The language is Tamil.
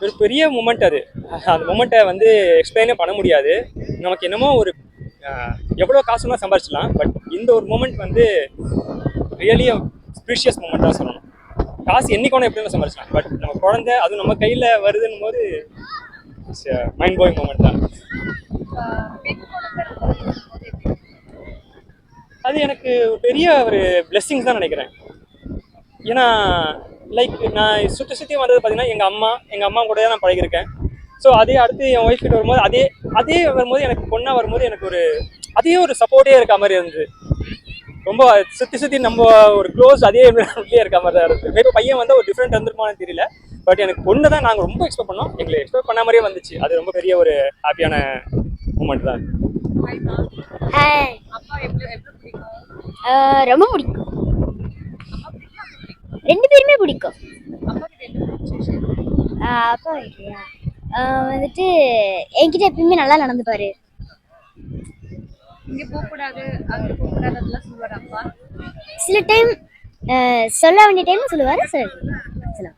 ஒரு பெரிய மூமெண்ட் அது. அந்த மூமெண்ட்டை வந்து எக்ஸ்பிளைனே பண்ண முடியாது. நமக்கு என்னமோ ஒரு எவ்வளோ காசுனா சம்பாரிச்சிடலாம். பட் இந்த ஒரு மூமெண்ட் வந்து ரியலி ப்ரீஷியஸ் மூமெண்ட் தான் சொல்லணும். காசு என்னைக்கோனா எப்படி சம்பாரிச்சிடலாம். பட் நம்ம குழந்தை அதுவும் நம்ம கையில் வருதுன்னும் போது மைண்ட் ப்ளோயிங் மூமெண்ட் தான். அது எனக்கு பெரிய ஒரு பிளெஸ்ஸிங்ஸ் தான் நினைக்கிறேன். ஏன்னா லைக் நான் சுற்றி வந்தது பார்த்தீங்கன்னா எங்கள் அம்மா கூட தான் நான் பழகிருக்கேன். ஸோ அதே அடுத்து என் ஒய்ஃப் கிட்ட வரும்போது அதே அதே வரும்போது எனக்கு பொண்ணாக வரும்போது எனக்கு ஒரு அதே ஒரு சப்போர்ட்டே இருக்க மாதிரி இருந்தது. ரொம்ப சுற்றி நம்ம ஒரு க்ளோஸ் அதே இருக்க மாதிரி தான் இருந்தது. மேபி பையன் வந்து ஒரு டிஃப்ரெண்ட் இருந்திருப்பான்னு தெரியல. பட் எனக்கு பொண்ணு தான் நாங்கள் ரொம்ப எக்ஸ்பெக்ட் பண்ணோம். எங்களை எக்ஸ்பெக்ட் பண்ண மாதிரியே வந்துச்சு. அது ரொம்ப பெரிய ஒரு ஹாப்பியான மூமெண்ட் தான். ரொம்ப பிடிக்கும். ரெண்டு பேருமே பிடிக்கும். அப்பா இல்லையா வந்துட்டு என்கிட்ட எப்பயுமே நல்லா நடந்துப்பாரு. சில டைம் சொல்ல வேண்டிய டைம் சொல்லுவாரு, சில